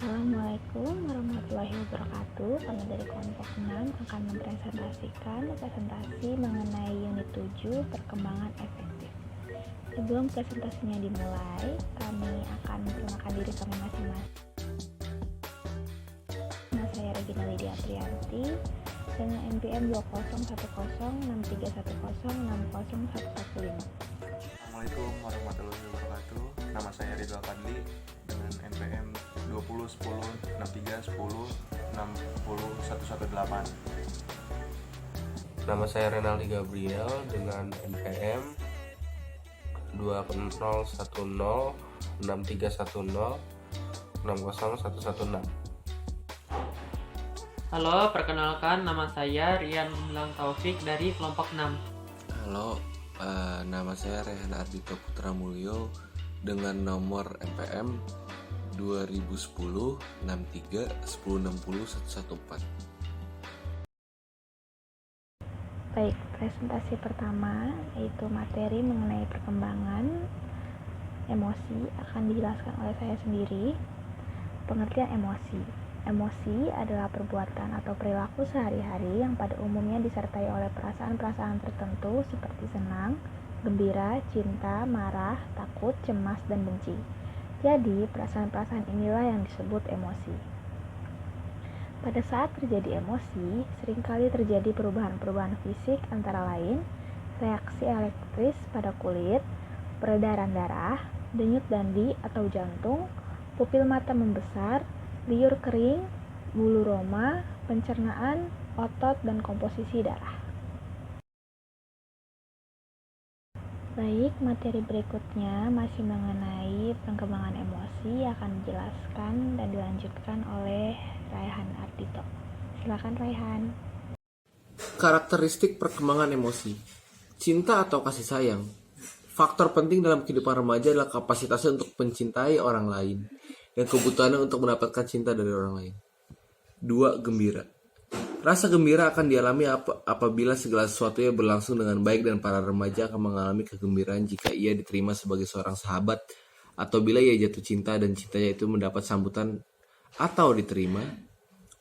Assalamualaikum warahmatullahi wabarakatuh. Kami dari kelompok 6 akan mempresentasikan presentasi mengenai unit 7 perkembangan efektif. Sebelum presentasinya dimulai, kami akan memperkenalkan diri kami masing-masing. Nama saya Regina Lydia Priyanti dengan NPM 20106310601115. Assalamualaikum warahmatullahi wabarakatuh. Nama saya Ridwan Fadli dengan NPM 20106310601118. Nama saya Renaldi Gabriel dengan NPM 20106310601116. Halo, perkenalkan nama saya Rian Gumilang Taufik dari kelompok 6. Halo, nama saya Rehan Ardito Putra Mulyo dengan nomor NPM 20106310601114. Baik, presentasi pertama yaitu materi mengenai perkembangan emosi akan dijelaskan oleh saya sendiri. Pengertian emosi. Emosi adalah perbuatan atau perilaku sehari-hari yang pada umumnya disertai oleh perasaan-perasaan tertentu seperti senang, gembira, cinta, marah, takut, cemas, dan benci. Jadi, perasaan-perasaan inilah yang disebut emosi. Pada saat terjadi emosi, seringkali terjadi perubahan-perubahan fisik antara lain reaksi elektris pada kulit, peredaran darah, denyut nadi atau jantung, pupil mata membesar, liur kering, bulu roma, pencernaan, otot, dan komposisi darah. Baik, materi berikutnya masih mengenai perkembangan emosi akan dijelaskan dan dilanjutkan oleh Raihan Ardito. Silakan Raihan. Karakteristik perkembangan emosi. Cinta atau kasih sayang. Faktor penting dalam kehidupan remaja adalah kapasitasnya untuk mencintai orang lain dan kebutuhannya untuk mendapatkan cinta dari orang lain. 2. Gembira. Rasa gembira akan dialami apabila segala sesuatunya berlangsung dengan baik dan para remaja akan mengalami kegembiraan jika ia diterima sebagai seorang sahabat atau bila ia jatuh cinta dan cintanya itu mendapat sambutan atau diterima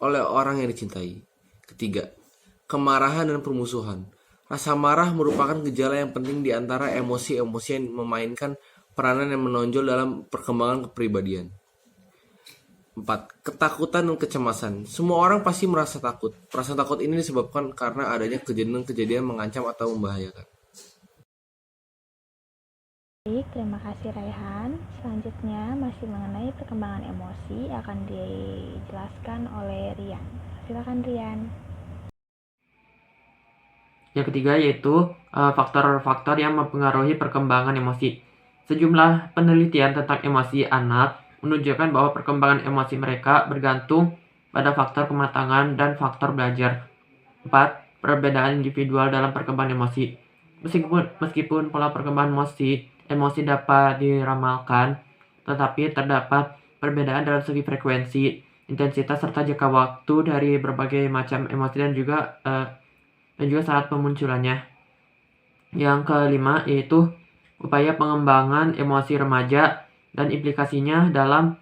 oleh orang yang dicintai. 3. Kemarahan dan permusuhan. Rasa marah merupakan gejala yang penting di antara emosi-emosi yang memainkan peranan yang menonjol dalam perkembangan kepribadian. 4. Ketakutan dan kecemasan. Semua orang pasti merasa takut. Perasaan takut ini disebabkan karena adanya kejadian-kejadian mengancam atau membahayakan. Baik, terima kasih Raihan. Selanjutnya masih mengenai perkembangan emosi akan dijelaskan oleh Rian. Silakan Rian. Yang ketiga yaitu faktor-faktor yang mempengaruhi perkembangan emosi. Sejumlah penelitian tentang emosi anak menunjukkan bahwa perkembangan emosi mereka bergantung pada faktor kematangan dan faktor belajar. 4. Perbedaan individual dalam perkembangan emosi. Meskipun pola perkembangan emosi dapat diramalkan, tetapi terdapat perbedaan dalam segi frekuensi, intensitas, serta jangka waktu dari berbagai macam emosi dan juga saat pemunculannya. Yang kelima yaitu upaya pengembangan emosi remaja dan implikasinya dalam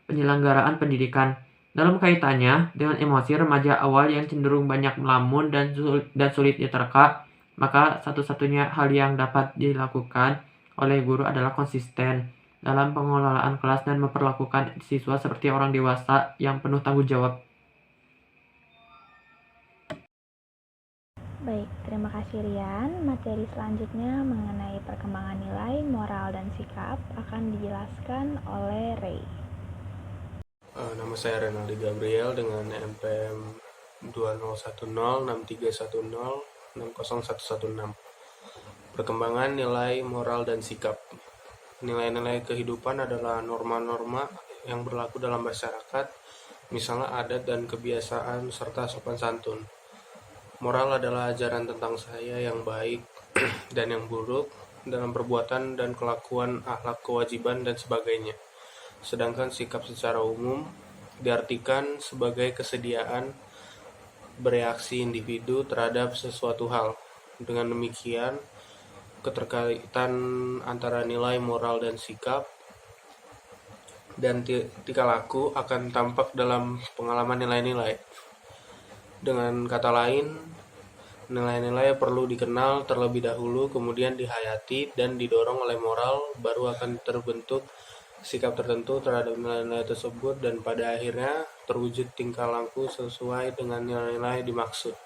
penyelenggaraan pendidikan. Dalam kaitannya dengan emosi remaja awal yang cenderung banyak melamun dan sulit diterka, maka satu-satunya hal yang dapat dilakukan oleh guru adalah konsisten dalam pengelolaan kelas dan memperlakukan siswa seperti orang dewasa yang penuh tanggung jawab. Baik, terima kasih Rian. Materi selanjutnya mengenai perkembangan nilai, moral, dan sikap akan dijelaskan oleh Ray. Nama saya Renaldi Gabriel dengan NPM 20106310601116. Perkembangan nilai, moral, dan sikap. Nilai-nilai kehidupan adalah norma-norma yang berlaku dalam masyarakat, misalnya adat dan kebiasaan serta sopan santun. Moral adalah ajaran tentang saya yang baik dan yang buruk dalam perbuatan dan kelakuan, akhlak, kewajiban, dan sebagainya. Sedangkan sikap secara umum diartikan sebagai kesediaan bereaksi individu terhadap sesuatu hal. Dengan demikian, keterkaitan antara nilai moral dan sikap dan tingkah laku akan tampak dalam pengalaman nilai-nilai. Dengan kata lain, nilai-nilai perlu dikenal terlebih dahulu, kemudian dihayati dan didorong oleh moral, baru akan terbentuk sikap tertentu terhadap nilai-nilai tersebut dan pada akhirnya terwujud tingkah laku sesuai dengan nilai-nilai dimaksud.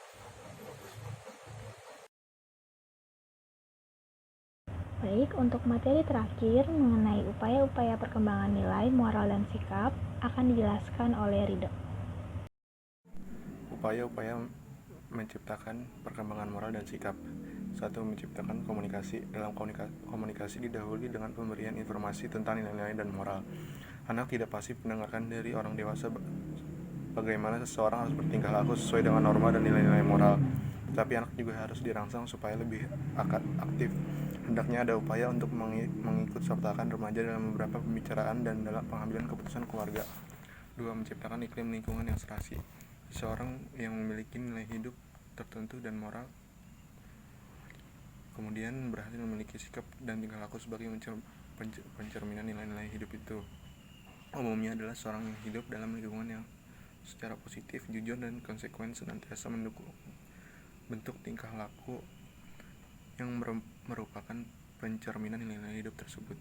Baik, untuk materi terakhir mengenai upaya-upaya perkembangan nilai, moral, dan sikap akan dijelaskan oleh Ridho. Upaya-upaya menciptakan perkembangan moral dan sikap. 1. Menciptakan komunikasi. Dalam komunikasi didahului dengan pemberian informasi tentang nilai-nilai dan moral. Anak tidak pasif mendengarkan dari orang dewasa bagaimana seseorang harus bertingkah laku sesuai dengan norma dan nilai-nilai moral. Tetapi anak juga harus dirangsang supaya lebih aktif. Hendaknya ada upaya untuk mengikut sertakan remaja dalam beberapa pembicaraan dan dalam pengambilan keputusan keluarga. 2. Menciptakan iklim lingkungan yang serasi. Seseorang yang memiliki nilai hidup tertentu dan moral kemudian berhasil memiliki sikap dan tingkah laku sebagai pencerminan nilai-nilai hidup itu. Umumnya adalah seorang yang hidup dalam lingkungan yang secara positif, jujur, dan konsekuen senantiasa mendukung bentuk tingkah laku yang merupakan pencerminan nilai-nilai hidup tersebut.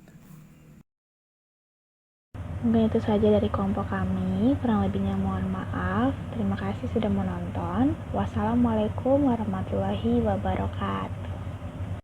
Mungkin itu saja dari kelompok kami, kurang lebihnya mohon maaf. Terima kasih sudah menonton. Wassalamualaikum warahmatullahi wabarakatuh.